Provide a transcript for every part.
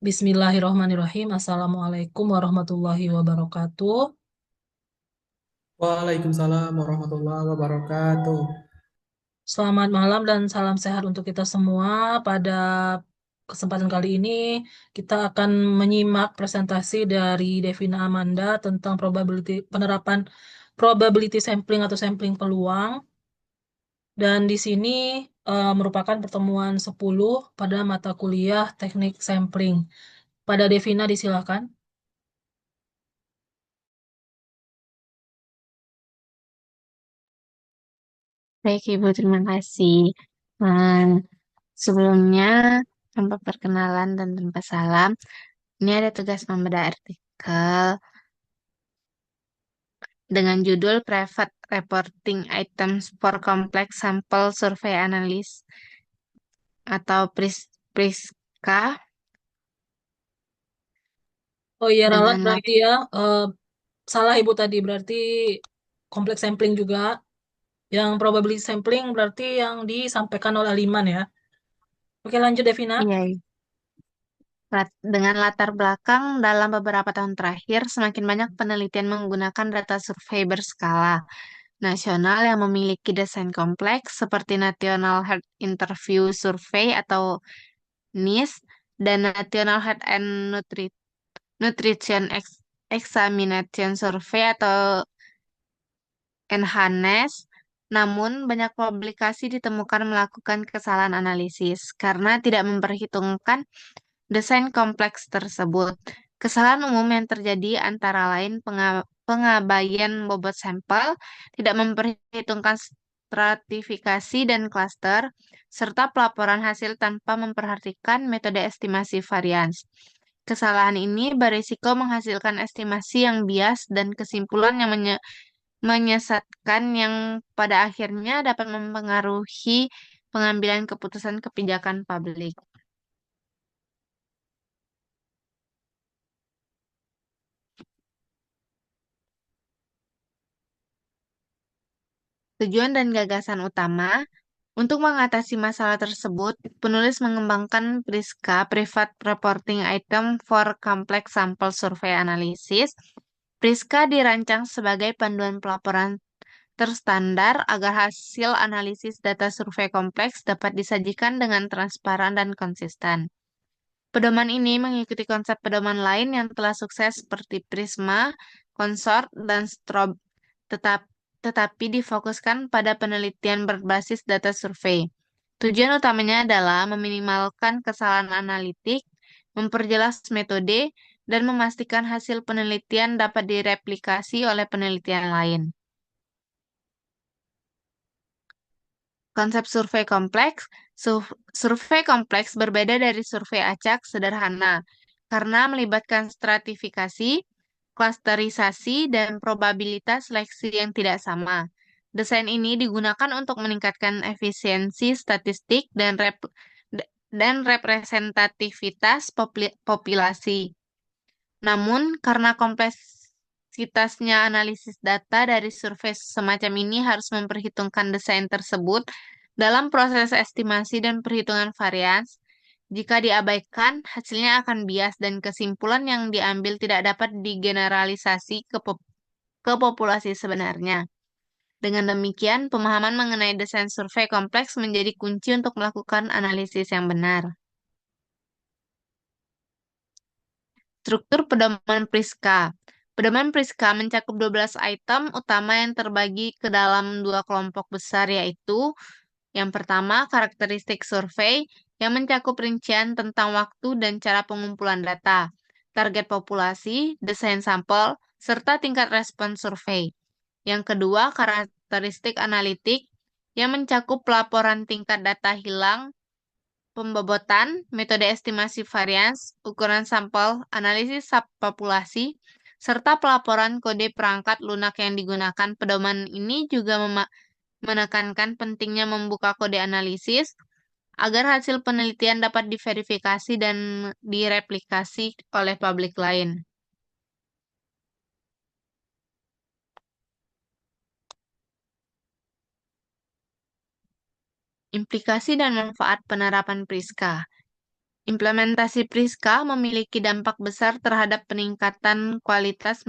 Bismillahirrahmanirrahim. Assalamualaikum warahmatullahi wabarakatuh. Waalaikumsalam warahmatullahi wabarakatuh. Selamat malam dan salam sehat untuk kita semua. Pada kesempatan kali ini, kita akan menyimak presentasi dari Devina Amanda tentang penerapan probability sampling atau sampling peluang. Dan di sini merupakan pertemuan 10 pada mata kuliah teknik sampling. Pada Devina disilakan. Baik, Ibu, terima kasih. Dan sebelumnya, tanpa perkenalan dan tanpa salam, ini ada tugas membedah artikel dengan judul Private Reporting Items for Complex Sample Survey Analysis atau PRISCA Oh iya, Ralat dengan berarti ya. Salah Ibu tadi, berarti kompleks sampling juga. Yang probability sampling berarti yang disampaikan oleh Aliman ya. Oke, lanjut Devina. iya, dengan latar belakang dalam beberapa tahun terakhir, semakin banyak penelitian menggunakan data survei berskala nasional yang memiliki desain kompleks seperti National Health Interview Survey atau NIS dan National Health and Nutrition Examination Survey atau NHANES. Namun, banyak publikasi ditemukan melakukan kesalahan analisis karena tidak memperhitungkan desain kompleks tersebut. Kesalahan umum yang terjadi antara lain pengabaian bobot sampel, tidak memperhitungkan stratifikasi dan klaster, serta pelaporan hasil tanpa memperhatikan metode estimasi varians. Kesalahan ini berisiko menghasilkan estimasi yang bias dan kesimpulan yang menyesatkan yang pada akhirnya dapat mempengaruhi pengambilan keputusan kebijakan publik. Tujuan dan gagasan utama untuk mengatasi masalah tersebut, penulis mengembangkan PRISCA (Private Reporting Item for Complex Sample Survey Analysis). PRISCA dirancang sebagai panduan pelaporan terstandar agar hasil analisis data survei kompleks dapat disajikan dengan transparan dan konsisten. Pedoman ini mengikuti konsep pedoman lain yang telah sukses seperti Prisma, Consort, dan Strobe, tetapi difokuskan pada penelitian berbasis data survei. Tujuan utamanya adalah meminimalkan kesalahan analitik, memperjelas metode, dan memastikan hasil penelitian dapat direplikasi oleh penelitian lain. Konsep survei kompleks. Survei kompleks berbeda dari survei acak sederhana karena melibatkan stratifikasi, klasterisasi, dan probabilitas seleksi yang tidak sama. Desain ini digunakan untuk meningkatkan efisiensi statistik dan representativitas populasi. Namun, karena kompleksitasnya analisis data dari survei semacam ini harus memperhitungkan desain tersebut dalam proses estimasi dan perhitungan varians, jika diabaikan, hasilnya akan bias dan kesimpulan yang diambil tidak dapat digeneralisasi ke populasi sebenarnya. Dengan demikian, pemahaman mengenai desain survei kompleks menjadi kunci untuk melakukan analisis yang benar. Struktur pedoman Priska. Pedoman Priska mencakup 12 item utama yang terbagi ke dalam dua kelompok besar, yaitu yang pertama, karakteristik survei yang mencakup rincian tentang waktu dan cara pengumpulan data, target populasi, desain sampel, serta tingkat respon survei. Yang kedua, karakteristik analitik yang mencakup pelaporan tingkat data hilang, pembobotan, metode estimasi varians, ukuran sampel, analisis subpopulasi, serta pelaporan kode perangkat lunak yang digunakan. Pedoman ini juga menekankan pentingnya membuka kode analisis agar hasil penelitian dapat diverifikasi dan direplikasi oleh publik lain. Implikasi dan manfaat penerapan Priska. Implementasi Priska memiliki dampak besar terhadap peningkatan kualitas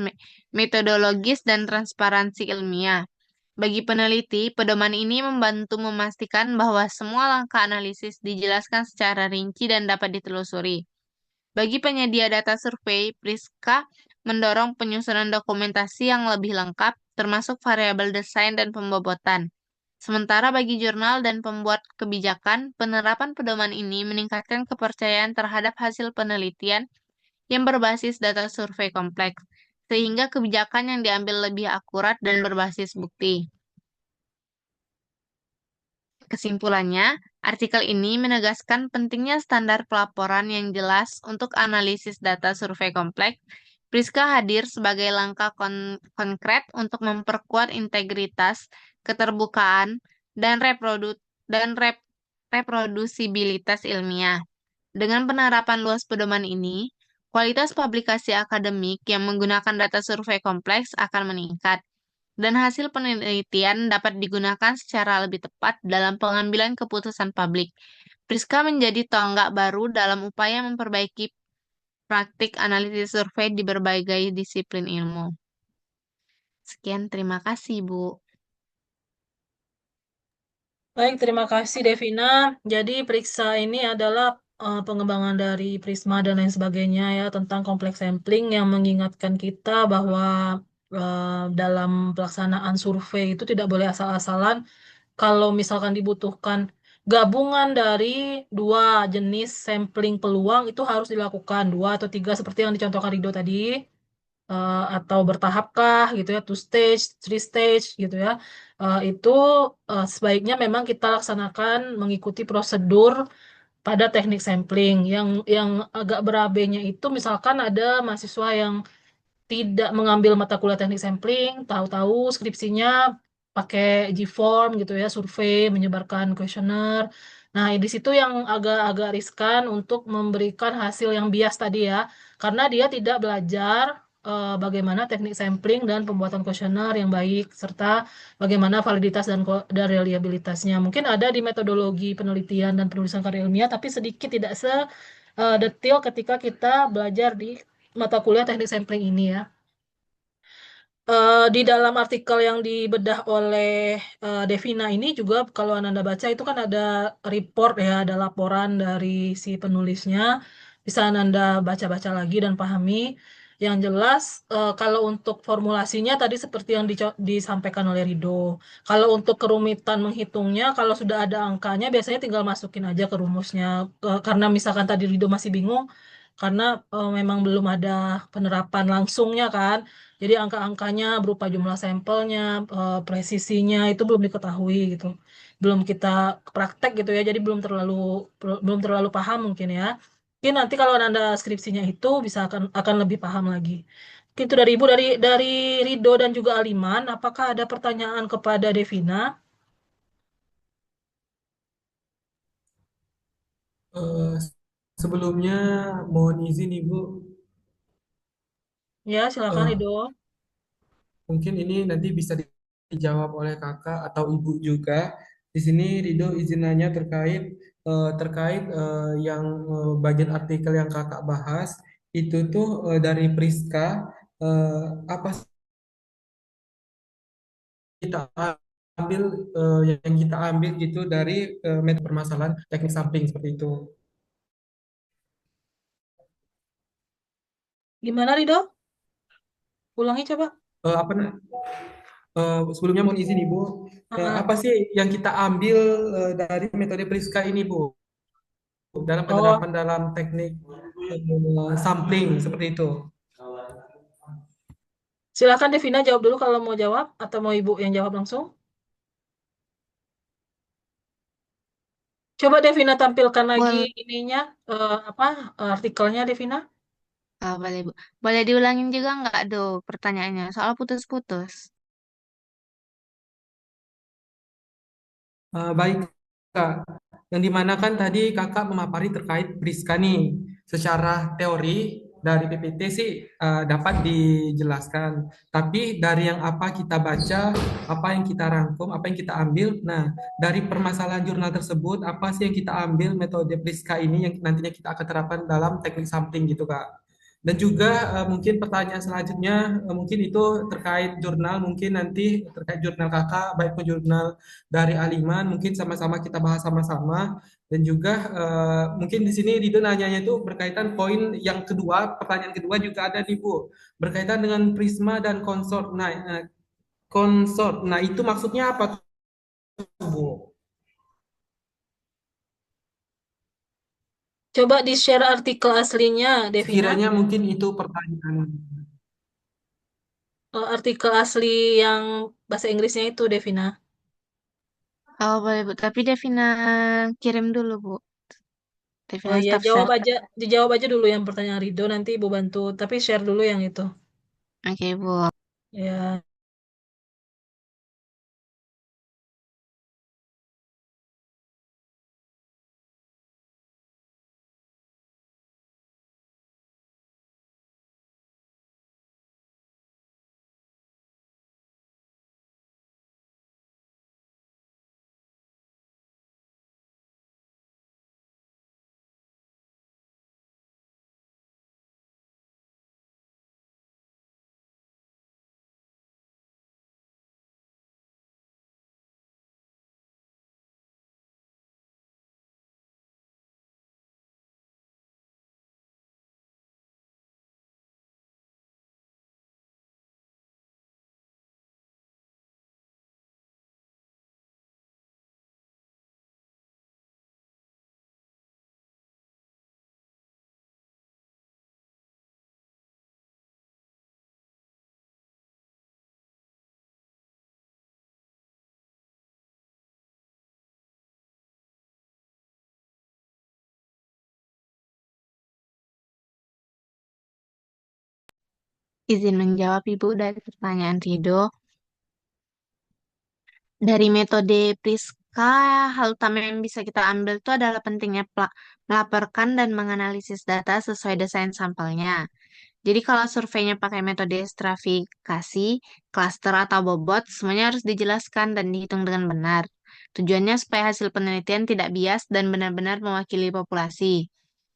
metodologis dan transparansi ilmiah. Bagi peneliti, pedoman ini membantu memastikan bahwa semua langkah analisis dijelaskan secara rinci dan dapat ditelusuri. Bagi penyedia data survei, Priska mendorong penyusunan dokumentasi yang lebih lengkap, termasuk variabel desain dan pembobotan. Sementara bagi jurnal dan pembuat kebijakan, penerapan pedoman ini meningkatkan kepercayaan terhadap hasil penelitian yang berbasis data survei kompleks, sehingga kebijakan yang diambil lebih akurat dan berbasis bukti. Kesimpulannya, artikel ini menegaskan pentingnya standar pelaporan yang jelas untuk analisis data survei kompleks. Priska hadir sebagai langkah konkret untuk memperkuat integritas, keterbukaan, dan reprodusibilitas ilmiah. Dengan penerapan luas pedoman ini, kualitas publikasi akademik yang menggunakan data survei kompleks akan meningkat dan hasil penelitian dapat digunakan secara lebih tepat dalam pengambilan keputusan publik. Priska menjadi tonggak baru dalam upaya memperbaiki praktik analisis survei di berbagai disiplin ilmu. Sekian, terima kasih, Bu. Baik, terima kasih Devina. Jadi periksa ini adalah pengembangan dari Prisma dan lain sebagainya ya tentang kompleks sampling yang mengingatkan kita bahwa dalam pelaksanaan survei itu tidak boleh asal-asalan. Kalau misalkan dibutuhkan gabungan dari dua jenis sampling peluang itu harus dilakukan dua atau tiga seperti yang dicontohkan Rido tadi. Atau bertahapkah gitu ya, two stage, three stage gitu ya. Itu sebaiknya memang kita laksanakan mengikuti prosedur pada teknik sampling. Yang agak berabenya itu misalkan ada mahasiswa yang tidak mengambil mata kuliah teknik sampling, tahu-tahu skripsinya pakai G-form gitu ya, survei, menyebarkan kuesioner. Nah, di situ yang agak-agak riskan untuk memberikan hasil yang bias tadi ya, karena dia tidak belajar bagaimana teknik sampling dan pembuatan kuesioner yang baik, serta bagaimana validitas dan reliabilitasnya. Mungkin ada di metodologi penelitian dan penulisan karya ilmiah, tapi sedikit tidak detail ketika kita belajar di mata kuliah teknik sampling ini ya. Di dalam artikel yang dibedah oleh Devina ini juga kalau Ananda baca itu kan ada report ya, ada laporan dari si penulisnya. Bisa Ananda baca-baca lagi dan pahami. Yang jelas kalau untuk formulasinya tadi seperti yang disampaikan oleh Rido. Kalau untuk kerumitan menghitungnya, kalau sudah ada angkanya biasanya tinggal masukin aja ke rumusnya. Karena misalkan tadi Rido masih bingung, karena memang belum ada penerapan langsungnya kan. Jadi angka-angkanya berupa jumlah sampelnya, presisinya itu belum diketahui gitu. Belum kita praktek gitu ya. Jadi belum terlalu paham mungkin ya. Mungkin nanti kalau Anda skripsinya itu bisa akan lebih paham lagi. Mungkin itu dari Ibu dari Rido dan juga Aliman, apakah ada pertanyaan kepada Devina? Eh, Sebelumnya mohon izin Ibu, Ya, silakan eh, Rido. mungkin ini nanti bisa dijawab oleh kakak atau ibu juga. Di sini Rido izin nanya terkait yang bagian artikel yang kakak bahas itu tuh dari Priska, eh, apa sih kita ambil yang kita ambil gitu dari metode permasalahan teknik sampling seperti itu. Gimana Rido? Ulangi coba. Apa sebelumnya mohon izin Ibu, Ah, apa sih yang kita ambil dari metode Priska ini Bu dalam oh, penerapan dalam teknik sampling seperti itu? silakan Devina jawab dulu kalau mau jawab atau mau Ibu yang jawab langsung. Coba Devina tampilkan lagi Boleh, ininya, apa artikelnya Devina? boleh, Bu. Boleh diulangin juga nggak, Do, pertanyaannya? Soal putus-putus. Baik Kak, yang dimana kan tadi Kakak memapari terkait Priska nih secara teori. dari PPT sih dapat dijelaskan. Tapi dari yang apa kita baca, apa yang kita rangkum, apa yang kita ambil, nah dari permasalahan jurnal tersebut, apa sih yang kita ambil metode Priska ini yang nantinya kita akan terapkan dalam teknik sampling gitu Kak. Dan juga mungkin pertanyaan selanjutnya mungkin itu terkait jurnal, mungkin nanti terkait jurnal kakak, baik pun jurnal dari Aliman, mungkin sama-sama kita bahas sama-sama. Dan juga mungkin di sini Rido nanyanya itu berkaitan poin yang kedua, pertanyaan kedua juga ada nih Bu, berkaitan dengan prisma dan konsort. Nah, konsort. Nah, itu maksudnya apa tuh, Bu? Coba di-share artikel aslinya, Devina. Sekiranya mungkin itu pertanyaan. Artikel asli yang bahasa Inggrisnya itu, Devina. Oh, boleh, Bu. Tapi Devina kirim dulu, Bu. Oh Devina ya, staf jawab share. aja, dijawab aja dulu yang pertanyaan Rido, nanti Ibu bantu. Tapi share dulu yang itu. Oke, Bu. Ya, Izin menjawab, Ibu, dari pertanyaan Rido. Dari metode Priska, hal utama yang bisa kita ambil itu adalah pentingnya melaporkan dan menganalisis data sesuai desain sampelnya. Jadi kalau surveinya pakai metode stratifikasi, klaster atau bobot, semuanya harus dijelaskan dan dihitung dengan benar. Tujuannya supaya hasil penelitian tidak bias dan benar-benar mewakili populasi.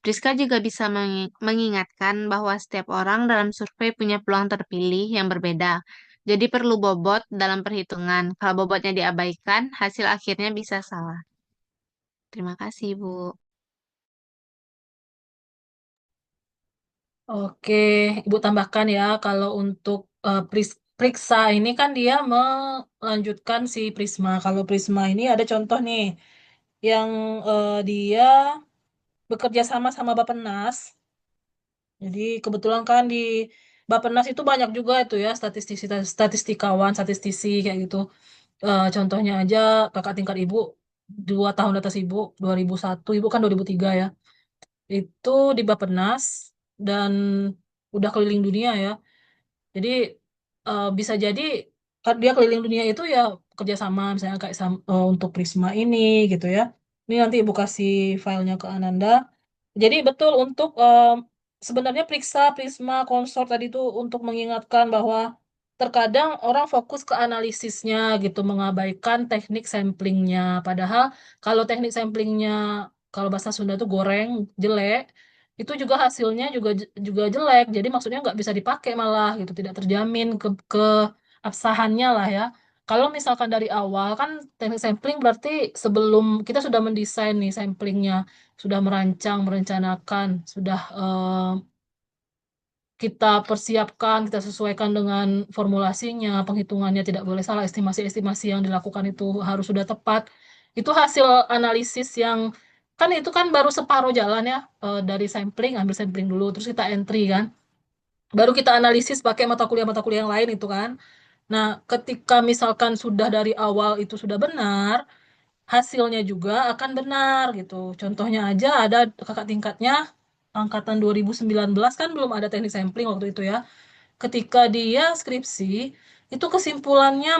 Priska juga bisa mengingatkan bahwa setiap orang dalam survei punya peluang terpilih yang berbeda. Jadi perlu bobot dalam perhitungan. Kalau bobotnya diabaikan, hasil akhirnya bisa salah. Terima kasih, Bu. oke. Ibu tambahkan ya, kalau untuk Priksa ini kan dia melanjutkan si Prisma. Kalau Prisma ini ada contoh nih, yang dia bekerja sama sama Bappenas. Jadi kebetulan kan di Bappenas itu banyak juga itu ya statistikawan, statistisi kayak gitu. Contohnya aja kakak tingkat ibu 2 tahun di atas ibu 2001, ibu kan 2003 ya. Itu di Bappenas dan udah keliling dunia ya. Jadi bisa jadi dia keliling dunia itu ya kerjasama misalnya kayak untuk Prisma ini gitu ya. Ini nanti ibu kasih filenya ke Ananda. Jadi betul untuk sebenarnya periksa Prisma konsort tadi itu untuk mengingatkan bahwa terkadang orang fokus ke analisisnya gitu, mengabaikan teknik samplingnya. Padahal kalau teknik samplingnya, kalau bahasa Sunda itu goreng, jelek, itu juga hasilnya juga jelek. Jadi maksudnya nggak bisa dipakai malah gitu, tidak terjamin keabsahannya lah ya. Kalau misalkan dari awal kan teknik sampling berarti sebelum kita sudah mendesain nih samplingnya, sudah merancang, merencanakan, sudah kita persiapkan, kita sesuaikan dengan formulasinya, penghitungannya tidak boleh salah, estimasi-estimasi yang dilakukan itu harus sudah tepat. Itu hasil analisis yang kan itu kan baru separuh jalan ya, dari sampling, ambil sampling dulu, terus kita entry kan. Baru kita analisis pakai mata kuliah yang lain itu kan. Nah, ketika misalkan sudah dari awal itu sudah benar, hasilnya juga akan benar gitu. Contohnya aja ada kakak tingkatnya angkatan 2019 kan belum ada teknik sampling waktu itu ya. Ketika dia skripsi, itu kesimpulannya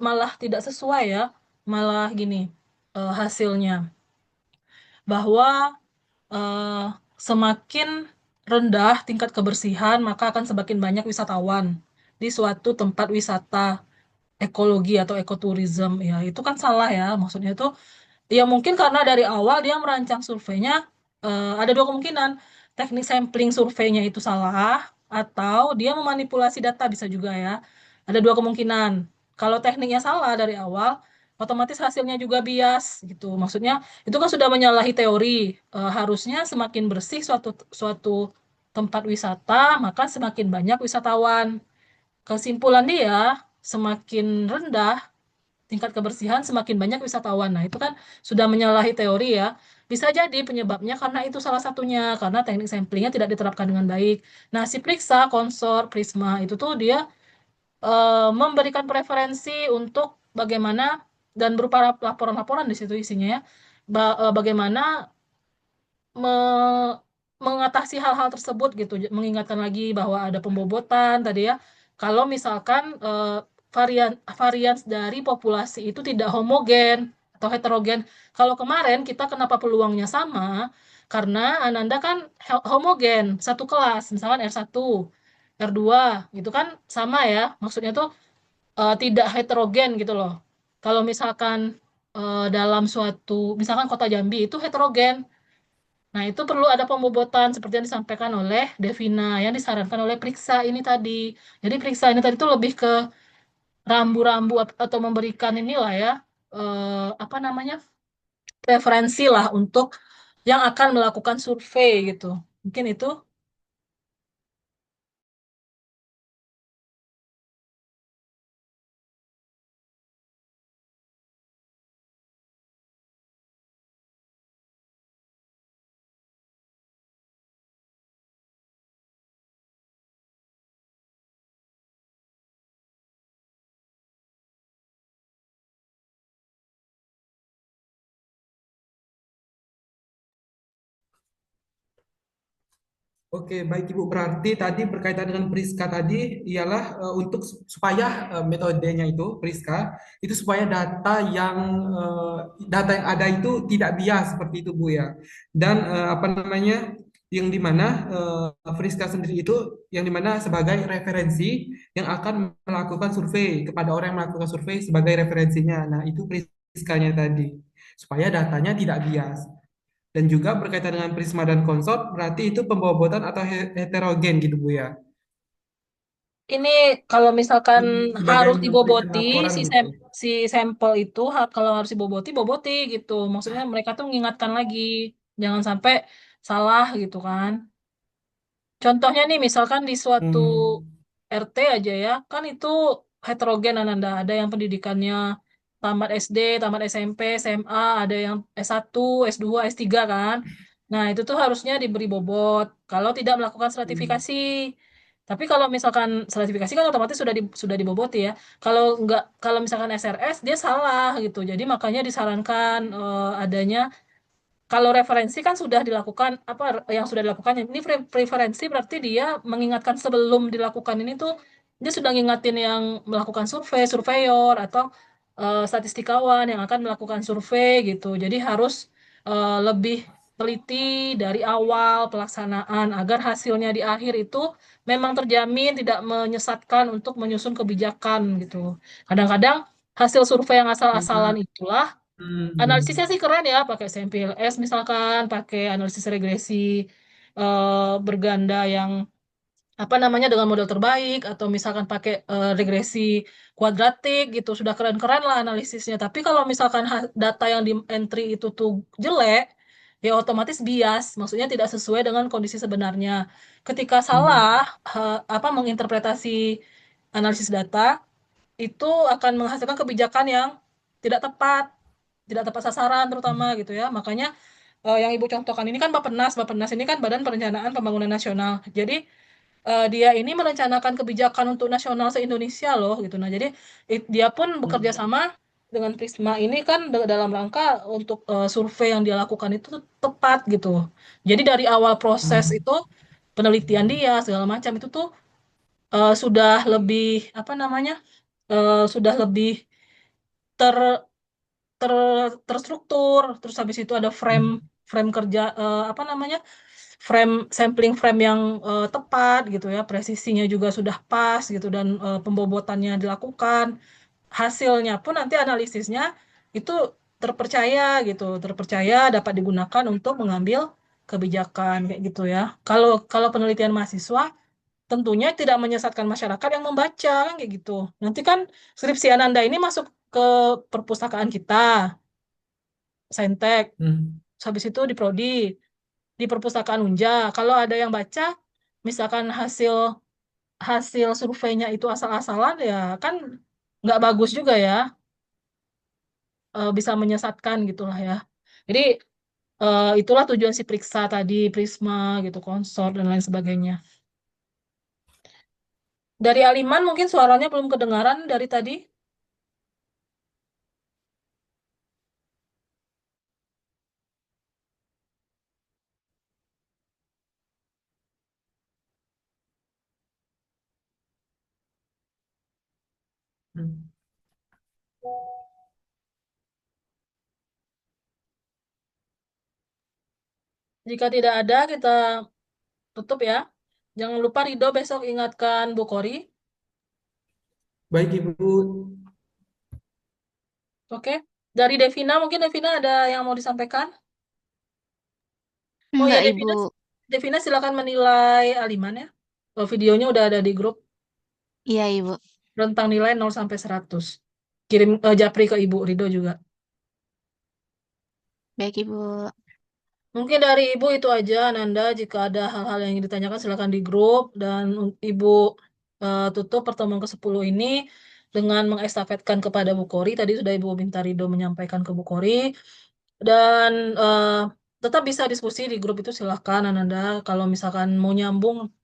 malah tidak sesuai ya. Malah gini hasilnya bahwa eh, semakin rendah tingkat kebersihan, maka akan semakin banyak wisatawan di suatu tempat wisata ekologi atau ekoturism. Ya, itu kan salah ya. Maksudnya itu ya mungkin karena dari awal dia merancang surveinya ada dua kemungkinan. Teknik sampling surveinya itu salah atau dia memanipulasi data bisa juga ya. Ada dua kemungkinan. Kalau tekniknya salah dari awal, otomatis hasilnya juga bias gitu. Maksudnya itu kan sudah menyalahi teori. Harusnya semakin bersih suatu suatu tempat wisata, maka semakin banyak wisatawan. Kesimpulan dia, semakin rendah tingkat kebersihan semakin banyak wisatawan. Nah, itu kan sudah menyalahi teori ya. Bisa jadi penyebabnya karena itu salah satunya, karena teknik samplingnya tidak diterapkan dengan baik. Nah, si periksa konsor Prisma itu tuh dia memberikan preferensi untuk bagaimana dan berupa laporan-laporan di situ isinya ya. Bagaimana me- mengatasi hal-hal tersebut gitu. Mengingatkan lagi bahwa ada pembobotan tadi ya. Kalau misalkan varian varian dari populasi itu tidak homogen atau heterogen. Kalau kemarin kita kenapa peluangnya sama? Karena Ananda kan homogen, satu kelas, misalkan R1, R2, gitu kan sama ya. Maksudnya tuh tidak heterogen gitu loh. Kalau misalkan dalam suatu, misalkan Kota Jambi itu heterogen. Nah, itu perlu ada pembobotan seperti yang disampaikan oleh Devina, yang disarankan oleh periksa ini tadi. Jadi periksa ini tadi itu lebih ke rambu-rambu atau memberikan inilah ya, apa namanya, preferensi lah untuk yang akan melakukan survei gitu. Mungkin itu. Oke, baik Ibu. Berarti tadi berkaitan dengan Priska tadi ialah untuk supaya metodenya itu Priska itu supaya data yang ada itu tidak bias seperti itu Bu ya. Dan apa namanya yang dimana Priska sendiri itu yang dimana sebagai referensi yang akan melakukan survei kepada orang yang melakukan survei sebagai referensinya. Nah, itu Priskanya tadi supaya datanya tidak bias. Dan juga berkaitan dengan prisma dan konsort, berarti itu pembobotan atau heterogen gitu Bu ya. Ini kalau misalkan Sebagai harus menyampaikan diboboti laporan si gitu. si sampel itu kalau harus diboboti boboti gitu. Maksudnya mereka tuh mengingatkan lagi jangan sampai salah gitu kan. Contohnya nih, misalkan di suatu Hmm. RT aja ya, kan itu heterogen Ananda. Ada yang pendidikannya tamat SD, tamat SMP, SMA, ada yang S1, S2, S3 kan. Nah, itu tuh harusnya diberi bobot kalau tidak melakukan Hmm. stratifikasi. Tapi kalau misalkan stratifikasi kan otomatis sudah diboboti ya. Kalau misalkan SRS dia salah gitu. Jadi makanya disarankan adanya kalau referensi kan sudah dilakukan apa yang sudah dilakukan ini preferensi berarti dia mengingatkan sebelum dilakukan ini tuh dia sudah ngingatin yang melakukan surveyor atau statistikawan yang akan melakukan survei gitu. Jadi harus lebih teliti dari awal pelaksanaan agar hasilnya di akhir itu memang terjamin tidak menyesatkan untuk menyusun kebijakan gitu. Kadang-kadang hasil survei yang asal-asalan Hmm. itulah. Analisisnya Hmm. sih keren ya, pakai SMPLS misalkan, pakai analisis regresi berganda yang apa namanya dengan model terbaik, atau misalkan pakai regresi kuadratik gitu, sudah keren-keren lah analisisnya. Tapi kalau misalkan data yang di entry itu tuh jelek, ya otomatis bias, maksudnya tidak sesuai dengan kondisi sebenarnya. Ketika salah Hmm. apa menginterpretasi analisis data, itu akan menghasilkan kebijakan yang tidak tepat, tidak tepat sasaran terutama gitu ya. Makanya yang Ibu contohkan ini kan Bappenas. Bappenas ini kan Badan Perencanaan Pembangunan Nasional. Jadi dia ini merencanakan kebijakan untuk nasional se-Indonesia loh gitu. Nah, jadi dia pun bekerja Hmm. sama dengan Prisma ini kan dalam rangka untuk survei yang dia lakukan itu tepat gitu. Jadi dari awal proses Hmm. itu penelitian dia segala macam itu tuh sudah lebih apa namanya? Sudah lebih ter ter terstruktur, terus habis itu ada frame Hmm. frame kerja apa namanya, frame sampling frame yang tepat gitu ya, presisinya juga sudah pas gitu dan pembobotannya dilakukan. Hasilnya pun nanti analisisnya itu terpercaya gitu, terpercaya dapat digunakan untuk mengambil kebijakan kayak gitu ya. Kalau kalau penelitian mahasiswa tentunya tidak menyesatkan masyarakat yang membaca kan kayak gitu. Nanti kan skripsi Ananda ini masuk ke perpustakaan kita, Saintek. Hmm. Habis itu di Prodi, di perpustakaan Unja. Kalau ada yang baca, misalkan hasil hasil surveinya itu asal-asalan ya kan nggak bagus juga ya, bisa menyesatkan gitulah ya. Jadi itulah tujuan si periksa tadi, Prisma gitu, konsor dan lain sebagainya. Dari Aliman mungkin suaranya belum kedengaran dari tadi. Hmm. Jika tidak ada, kita tutup ya. Jangan lupa Rido besok ingatkan Bu Kori. Baik Ibu. Oke. Dari Devina, mungkin Devina ada yang mau disampaikan? Oh ya, Enggak, Devina, Ibu. Devina silakan menilai Aliman ya. Oh, videonya udah ada di grup. Iya, Ibu. Rentang nilai 0 sampai 100. Kirim Japri ke Ibu Rido juga. Baik, Ibu. Mungkin dari Ibu itu aja, Nanda. Jika ada hal-hal yang ingin ditanyakan, silakan di grup. Dan Ibu tutup pertemuan ke-10 ini dengan mengestafetkan kepada Bu Kori. Tadi sudah Ibu minta Rido menyampaikan ke Bu Kori. Dan tetap bisa diskusi di grup itu silahkan, Ananda. Kalau misalkan mau nyambung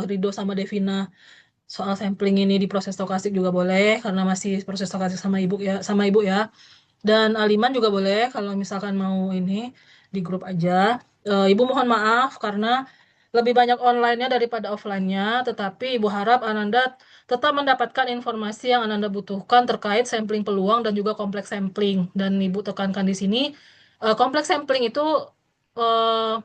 Rido sama Devina soal sampling ini di proses stokastik juga boleh, karena masih proses stokastik sama Ibu ya. Dan Aliman juga boleh kalau misalkan mau ini di grup aja. Ibu mohon maaf karena lebih banyak online-nya daripada offline-nya, tetapi Ibu harap Ananda tetap mendapatkan informasi yang Ananda butuhkan terkait sampling peluang dan juga kompleks sampling. Dan Ibu tekankan di sini, kompleks sampling itu eh,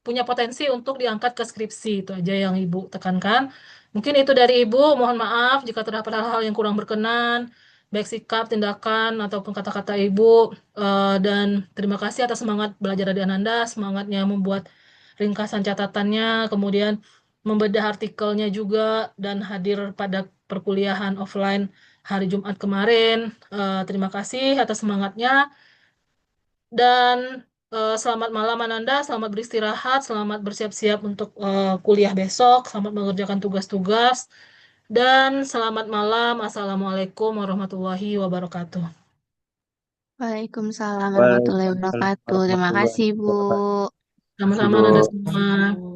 punya potensi untuk diangkat ke skripsi. Itu aja yang Ibu tekankan. Mungkin itu dari Ibu. Mohon maaf jika terdapat hal-hal yang kurang berkenan, baik sikap, tindakan, ataupun kata-kata Ibu. Dan terima kasih atas semangat belajar dari Ananda, semangatnya membuat ringkasan catatannya, kemudian membedah artikelnya juga, dan hadir pada perkuliahan offline hari Jumat kemarin. Terima kasih atas semangatnya. Dan selamat malam Ananda, selamat beristirahat, selamat bersiap-siap untuk kuliah besok, selamat mengerjakan tugas-tugas, dan selamat malam. Assalamualaikum warahmatullahi wabarakatuh. Waalaikumsalam warahmatullahi Waalaikumsalam wabarakatuh. Terima warahmatullahi kasih, Bu. wabarakatuh. Sama-sama Ananda Bu. semua.